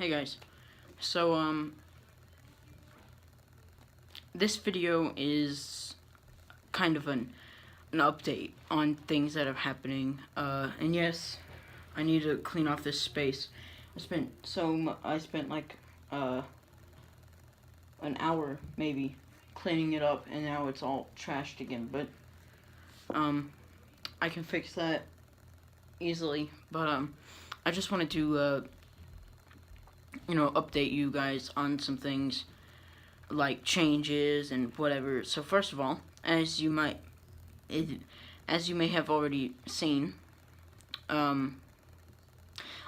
Hey guys, so this video is kind of an update on things that are happening, and yes, I need to clean off this space. I spent like an hour maybe cleaning it up, and now it's all trashed again, but I can fix that easily. But I just wanted to update you guys on some things like changes and whatever. So first of all, as you may have already seen, or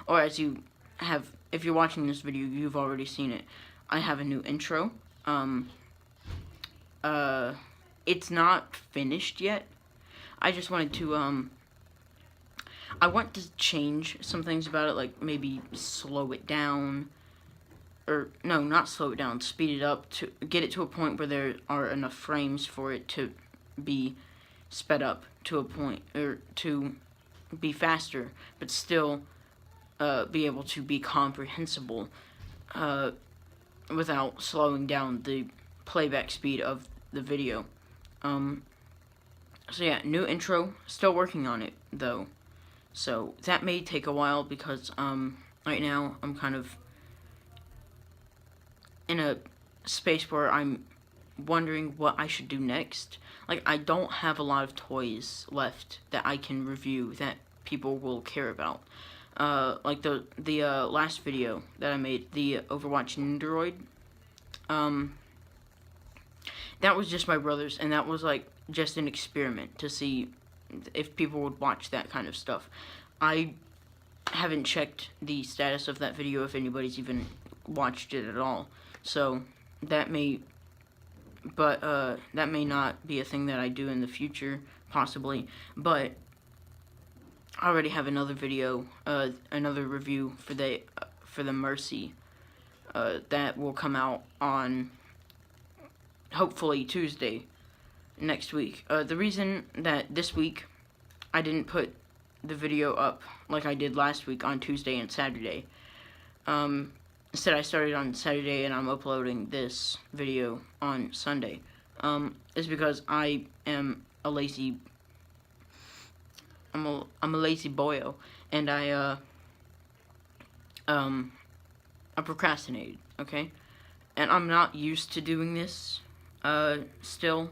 as you have, if you're watching this video, you've already seen it. I have a new intro. It's not finished yet. I just wanted to I want to change some things about it, like maybe slow it down. Or, no, not slow it down, speed it up to get it to a point where there are enough frames for it to be sped up to a point, or to be faster, but still be able to be comprehensible without slowing down the playback speed of the video. So yeah, new intro, still working on it, though. So that may take a while because right now I'm kind of in a space where I'm wondering what I should do next. Like, I don't have a lot of toys left that I can review that people will care about. Like the last video that I made, the Overwatch Nendoroid, that was just my brother's, and that was like just an experiment to see if people would watch that kind of stuff. I haven't checked the status of that video, if anybody's even watched it at all. So that may not be a thing that I do in the future, possibly. But I already have another video, another review for the Mercy that will come out on hopefully Tuesday next week. The reason that this week I didn't put the video up like I did last week on Tuesday and Saturday. Instead, I started on Saturday and I'm uploading this video on Sunday. Is because I am a lazy. I'm a lazy boyo, and I procrastinated. Okay, and I'm not used to doing this. Still,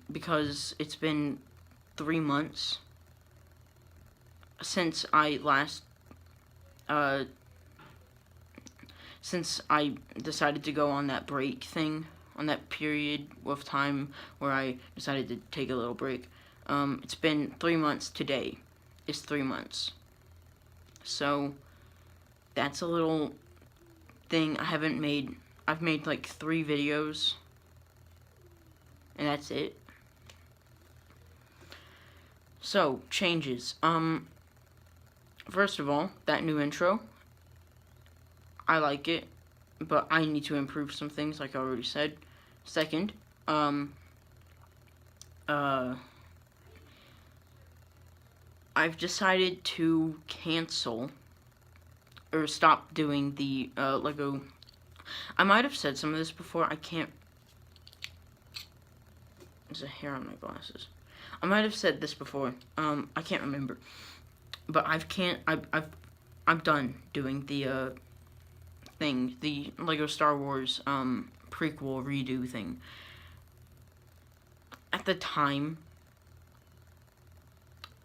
because it's been 3 months since I last since I decided to go on that break thing, on that period of time where I decided to take a little break. It's been 3 months today. It's 3 months. So, that's a little thing I've made like 3 videos, and that's it. So, changes. First of all, that new intro, I like it, but I need to improve some things, like I already said. Second, I've decided to cancel or stop doing the Lego. I might have said some of this before. I can't. There's a hair on my glasses. I might have said this before. I can't remember. But I'm done doing the thing, the Lego Star Wars prequel redo thing. At the time,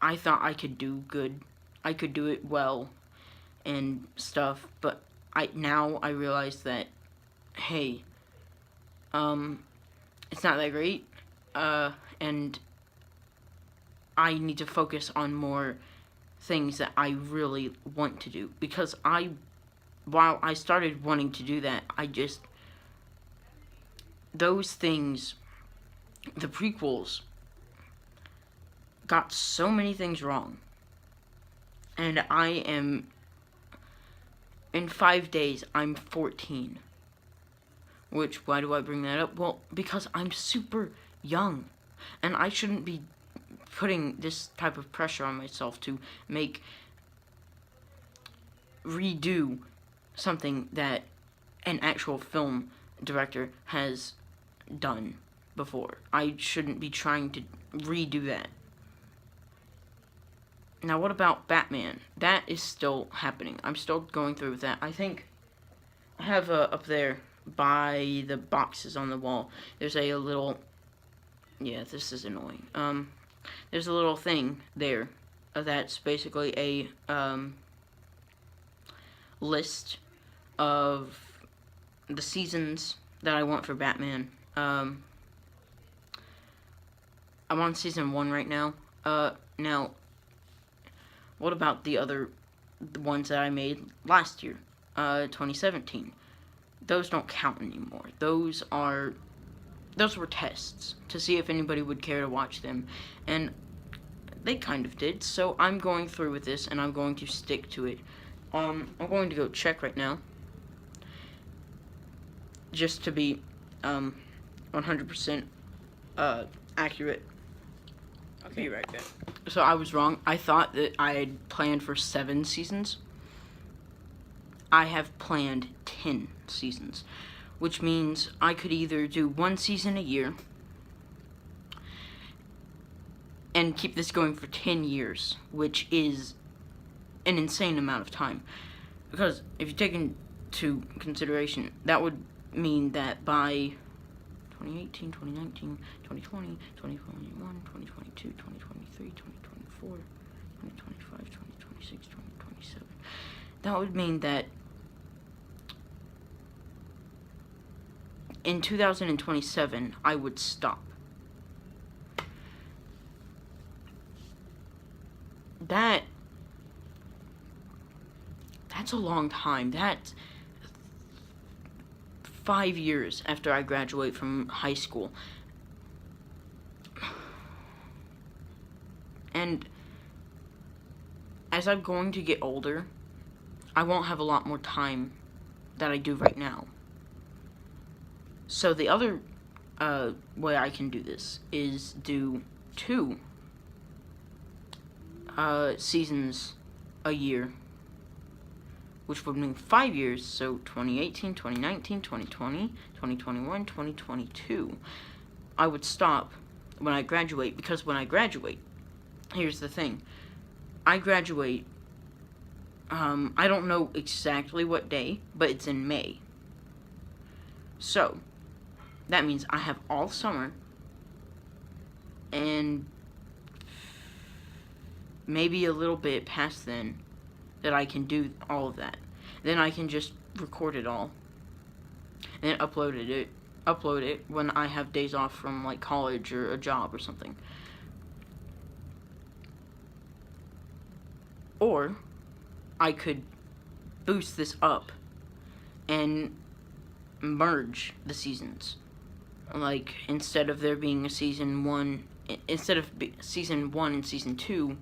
I thought I could do good. I could do it well and stuff, but now I realize that, hey, it's not that great, and I need to focus on more things that I really want to do, because while I started wanting to do that, those things, the prequels, got so many things wrong. And in 5 days, I'm 14. Which, why do I bring that up? Well, because I'm super young, and I shouldn't be putting this type of pressure on myself to redo something that an actual film director has done before. I shouldn't be trying to redo that. Now, what about Batman? That is still happening. I'm still going through with that. I think I have up there by the boxes on the wall, there's a little, yeah, this is annoying. There's a little thing there that's basically a list of the seasons that I want for Batman. I'm on season 1 right now. Now, what about the ones that I made last year, 2017? Those don't count anymore. Those were tests to see if anybody would care to watch them, and they kind of did. So I'm going through with this, and I'm going to stick to it. I'm going to go check right now, just to be 100% accurate. I'll be right back. So I was wrong. I thought that I had planned for 7 seasons. I have planned 10 seasons, which means I could either do 1 season a year and keep this going for 10 years, which is an insane amount of time. Because if you take into consideration, that would mean that by 2018, 2019, 2020, 2021, 2022, 2023, 2024, 2025, 2026, 2027. That would mean that in 2027, I would stop. That's a long time. That's 5 years after I graduate from high school. And as I'm going to get older, I won't have a lot more time that I do right now. So the other way I can do this is do 2 seasons a year, which would mean 5 years, so 2018, 2019, 2020, 2021, 2022. I would stop when I graduate, because when I graduate, here's the thing. I graduate, I don't know exactly what day, but it's in May. So, that means I have all summer, and maybe a little bit past then, that I can do all of that. Then I can just record it all and upload it when I have days off from like college or a job or something. Or I could boost this up and merge the seasons. Like, instead of there being a season 1, instead of season 1 and season 2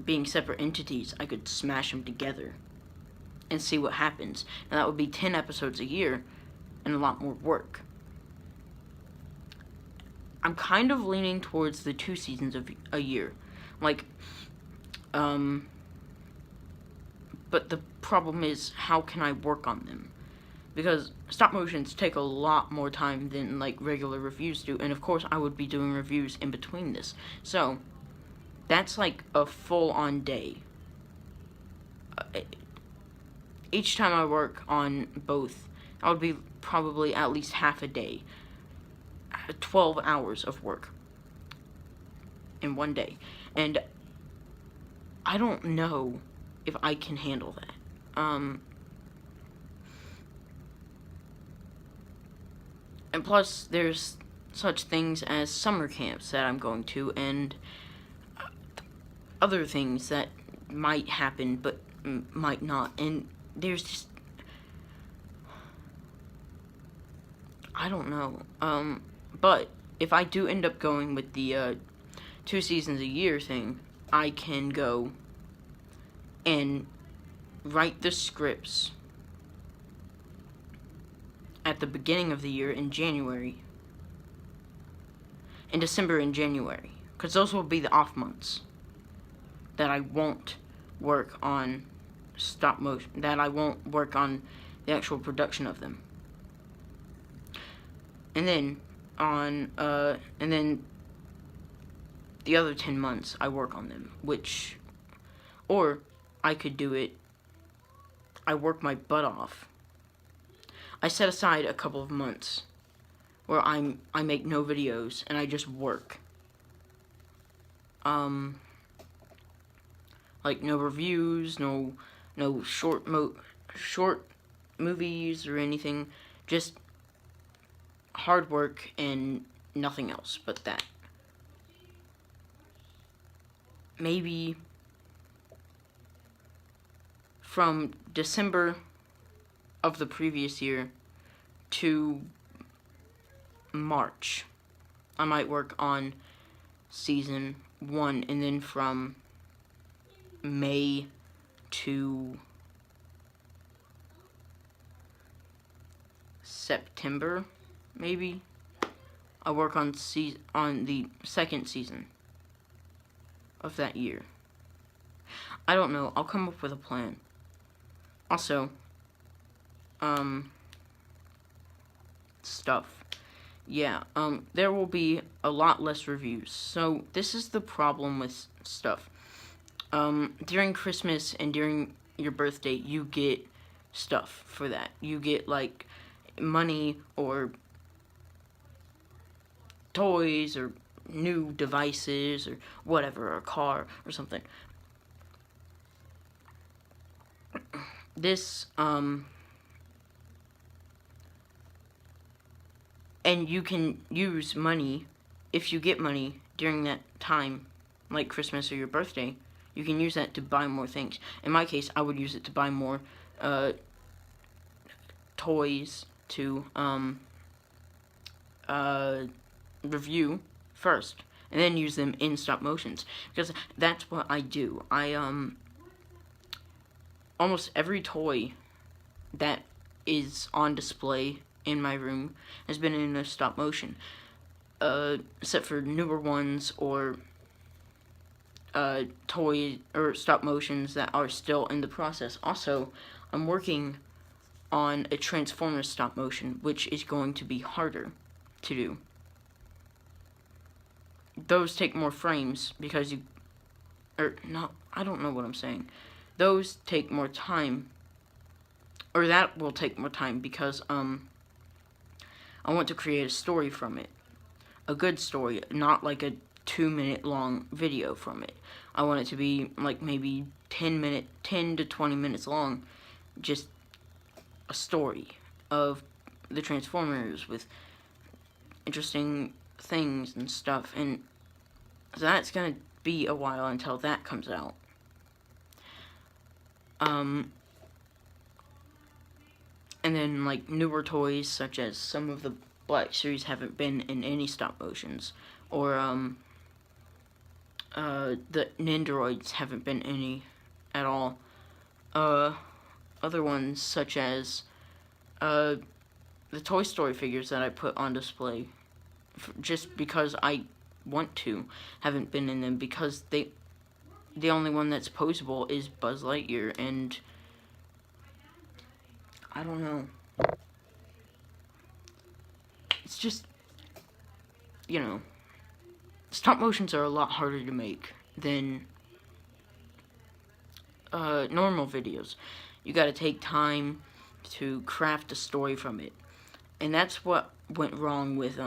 being separate entities, I could smash them together and see what happens. And that would be 10 episodes a year and a lot more work. I'm kind of leaning towards the 2 seasons of a year. Like, but the problem is, how can I work on them? Because stop motions take a lot more time than like regular reviews do, and of course I would be doing reviews in between this. So that's like a full-on day. Each time I work on both, I would be probably at least half a day. 12 hours of work in one day. And I don't know if I can handle that. And plus, there's such things as summer camps that I'm going to, and other things that might happen but might not. And there's just, I don't know. But if I do end up going with the 2 seasons a year thing, I can go and write the scripts at the beginning of the year in January, in December and January, because those will be the off months that I won't work on stop motion, that I won't work on the actual production of them. And then and then the other 10 months I work on them, or I could do it, I work my butt off. I set aside a couple of months where I make no videos and I just work. Like no reviews, no short movies or anything, just hard work and nothing else but that. Maybe from December of the previous year to March, I might work on season 1, and then from May to September, maybe, I work on the second season of that year. I don't know. I'll come up with a plan. Also, stuff. Yeah, there will be a lot less reviews. So, this is the problem with stuff. During Christmas and during your birthday, you get stuff for that. You get, like, money or toys or new devices or whatever, or a car or something. This, and you can use money, if you get money during that time, like Christmas or your birthday, you can use that to buy more things. In my case, I would use it to buy more, toys to, review first, and then use them in stop motions, because that's what I do. Almost every toy that is on display in my room has been in a stop motion, except for newer ones or toy or stop motions that are still in the process. Also, I'm working on a Transformers stop motion, which is going to be harder to do. Those take more frames because I don't know what I'm saying. Those take more time, or that will take more time because, I want to create a story from it. A good story, not like a 2-minute long video from it. I want it to be like maybe 10 to 20 minutes long, just a story of the Transformers with interesting things and stuff, and so that's gonna be a while until that comes out. And then, like, newer toys, such as some of the Black Series haven't been in any stop motions, or, the Nendoroids haven't been any at all. Other ones, such as, the Toy Story figures that I put on display, just because I want to, haven't been in them, because the only one that's posable is Buzz Lightyear, and I don't know. It's just, you know, stop motions are a lot harder to make than normal videos. You gotta take time to craft a story from it, and that's what went wrong with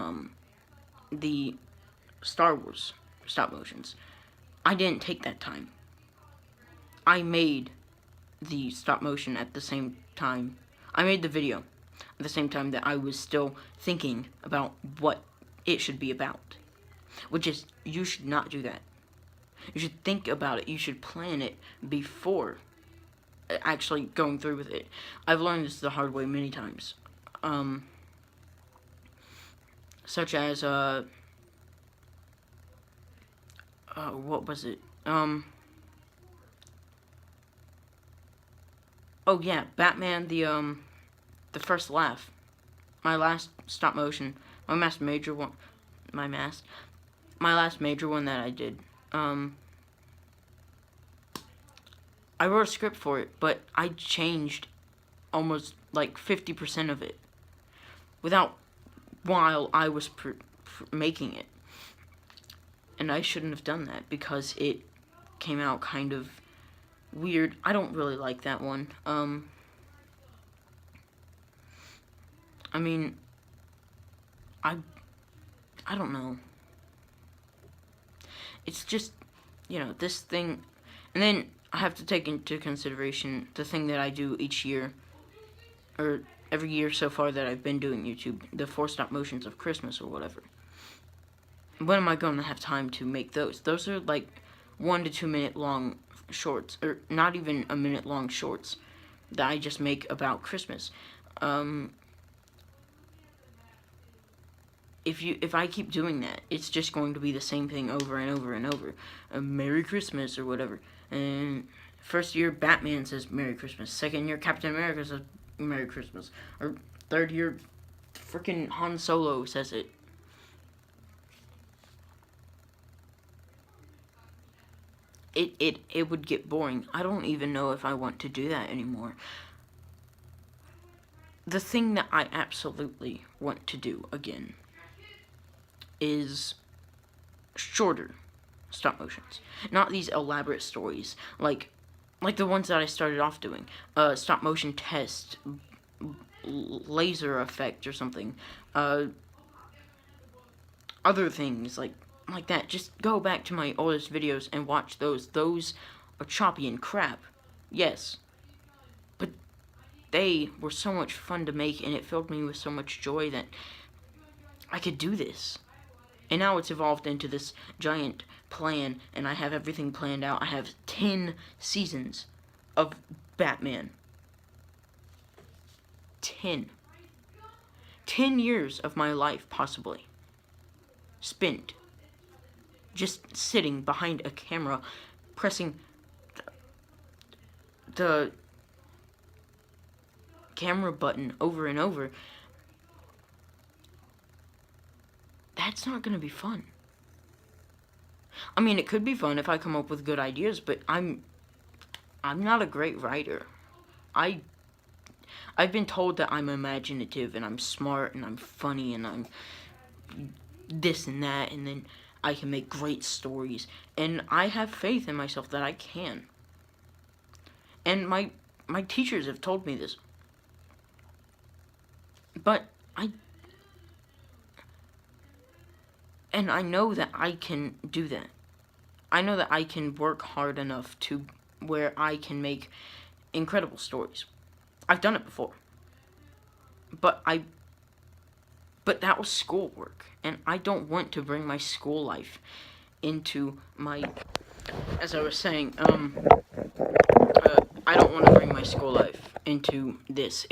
the Star Wars stop motions. I didn't take that time. I made the stop motion at the same time. I made the video at the same time that I was still thinking about what it should be about. Which is, you should not do that. You should think about it. You should plan it before actually going through with it. I've learned this the hard way many times. Such as, what was it? Oh yeah, Batman, the first laugh. My last stop motion, my last major one that I did. I wrote a script for it, but I changed almost like 50% of it while I was making it. And I shouldn't have done that because it came out kind of weird. I don't really like that one. I mean, I don't know. It's just, this thing, and then I have to take into consideration the thing that I do each year, or every year so far that I've been doing YouTube, the 4 stop motions of Christmas or whatever. When am I going to have time to make those? Those are like 1 to 2 minute long shorts, or not even a minute long shorts that I just make about Christmas. If I keep doing that, it's just going to be the same thing over and over and over. Merry Christmas or whatever. And first year Batman says Merry Christmas. Second year Captain America says Merry Christmas. Or third year freaking Han Solo says it. It would get boring. I don't even know if I want to do that anymore. The thing that I absolutely want to do again is shorter stop motions. Not these elaborate stories like the ones that I started off doing. Stop motion test, laser effect or something. Other things like that. Just go back to my oldest videos and watch those. Those are choppy and crap. Yes. But they were so much fun to make, and it filled me with so much joy that I could do this. And now it's evolved into this giant plan, and I have everything planned out. I have 10 seasons of Batman. 10 years of my life, possibly, spent just sitting behind a camera, pressing the camera button over and over. That's not going to be fun. I mean, it could be fun if I come up with good ideas, but I'm not a great writer. I've been told that I'm imaginative and I'm smart and I'm funny and I'm this and that, and then I can make great stories, and I have faith in myself that I can. And my teachers have told me this. But I know that I can do that. I know that I can work hard enough to where I can make incredible stories. I've done it before. But that was schoolwork, and I don't want to bring my school life into my, as I was saying, I don't want to bring my school life into this.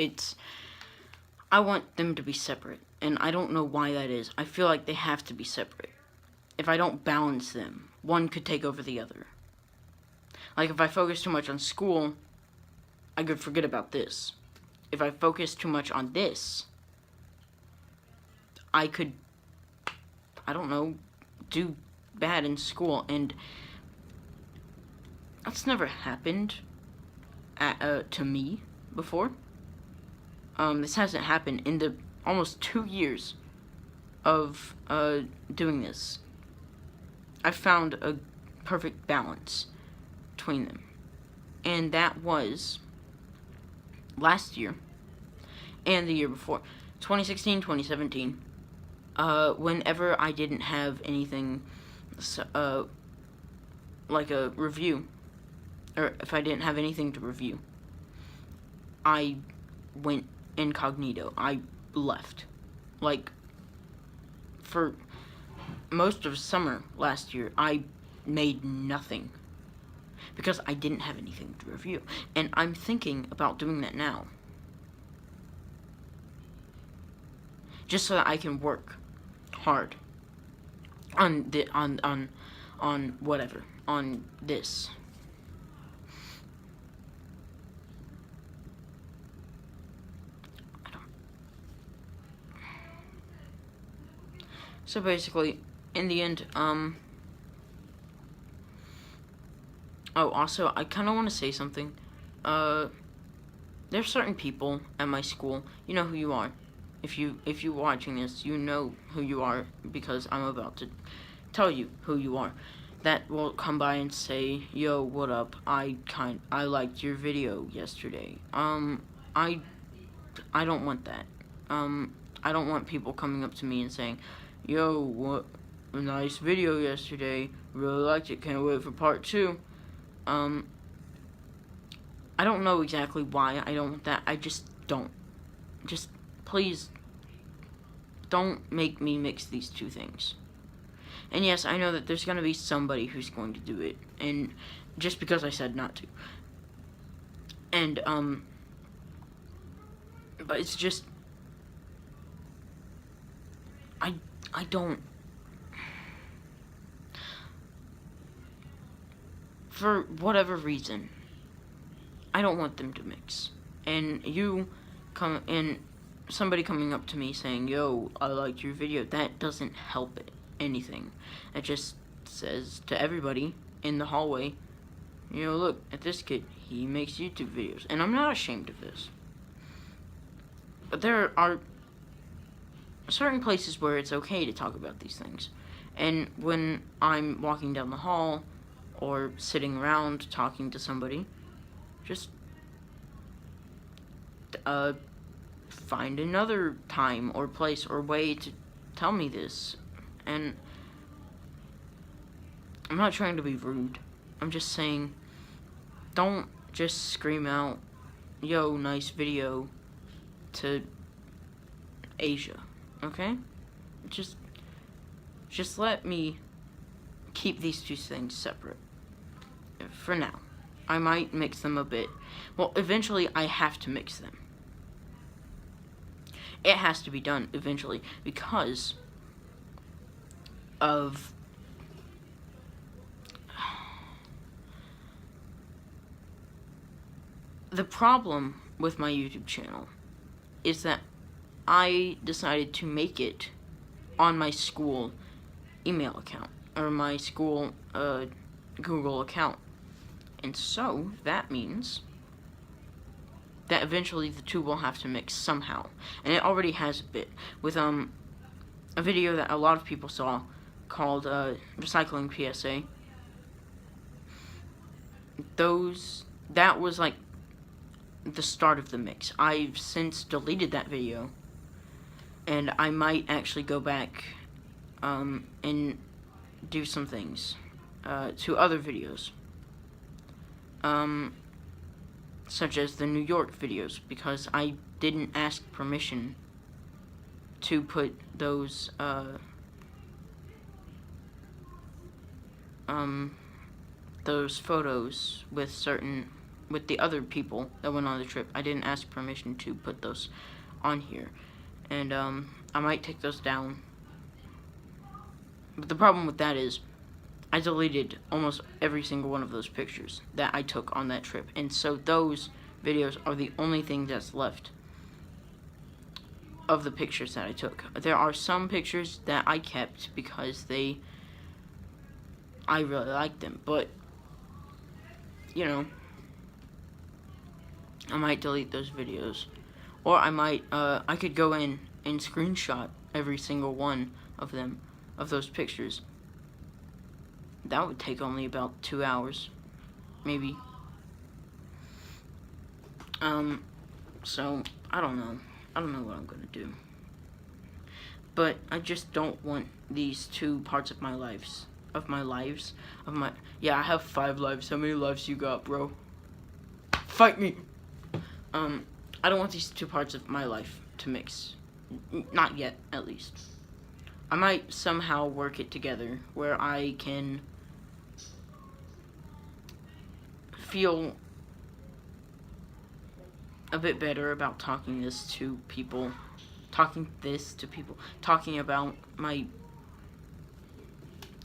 I want them to be separate, and I don't know why that is. I feel like they have to be separate. If I don't balance them, one could take over the other. Like, if I focus too much on school, I could forget about this. If I focus too much on this, I could, I don't know, do bad in school, and that's never happened to me before. This hasn't happened in the almost 2 years of doing this. I found a perfect balance between them, and that was last year and the year before, 2016, 2017. Whenever I didn't have anything, like a review, or if I didn't have anything to review, I went incognito. I left. Like, for most of summer last year, I made nothing because I didn't have anything to review. And I'm thinking about doing that now, just so that I can work hard on whatever, on this. So basically, in the end, Oh, also, I kind of want to say something. There's certain people at my school. You know who you are. If you're watching this, you know who you are because I'm about to tell you who you are. That will come by and say, "Yo, what up? I liked your video yesterday." I don't want that. I don't want people coming up to me and saying, "Yo, what a nice video yesterday. Really liked it. Can't wait for part 2." I don't know exactly why I don't want that. I just don't. Just please don't make me mix these two things. And yes, I know that there's going to be somebody who's going to do it, and just because I said not to. And but it's just I don't, for whatever reason, I don't want them to mix. And somebody coming up to me saying, "Yo, I liked your video," that doesn't help it anything. It just says to everybody in the hallway, "Look at this kid. He makes YouTube videos." And I'm not ashamed of this. But there are certain places where it's okay to talk about these things. And when I'm walking down the hall or sitting around talking to somebody, just find another time or place or way to tell me this. And I'm not trying to be rude. I'm just saying, don't just scream out, "Yo, nice video," to Asia, okay? Just let me keep these two things separate. For now. I might mix them a bit. Well, eventually I have to mix them. It has to be done eventually because of the problem with my YouTube channel is that I decided to make it on my school email account or my school Google account. And so that means that eventually the two will have to mix somehow. And it already has a bit with a video that a lot of people saw called Recycling PSA. That was like the start of the mix. I've since deleted that video, and I might actually go back and do some things to other videos, such as the New York videos, because I didn't ask permission to put those photos with the other people that went on the trip. I didn't ask permission to put those on here, and I might take those down. But the problem with that is I deleted almost every single one of those pictures that I took on that trip, and so those videos are the only thing that's left of the pictures that I took. There are some pictures that I kept because I really liked them, but I might delete those videos, or I might I could go in and screenshot every single one of those pictures. That would take only about 2 hours, maybe. So I don't know what I'm gonna do, but I just don't want these two parts of my lives. Yeah, I have 5 lives. How many lives you got, bro? Fight me. I don't want these two parts of my life to mix. Not yet, at least. I might somehow work it together where I can feel a bit better about talking to people, talking about my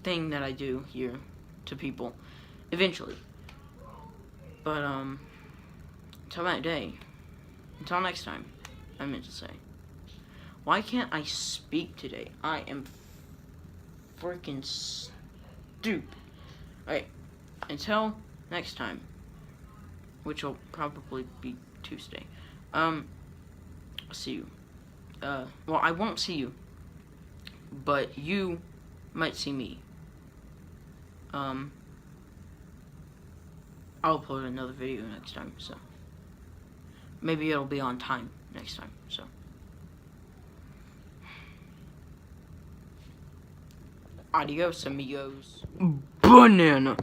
thing that I do here to people, eventually. But, until that day, until next time, I meant to say. Why can't I speak today? I am freaking stupid. Alright, until next time, which will probably be Tuesday. See you. Well, I won't see you, but you might see me. I'll upload another video next time, so maybe it'll be on time next time, so. Adios, amigos. Banana.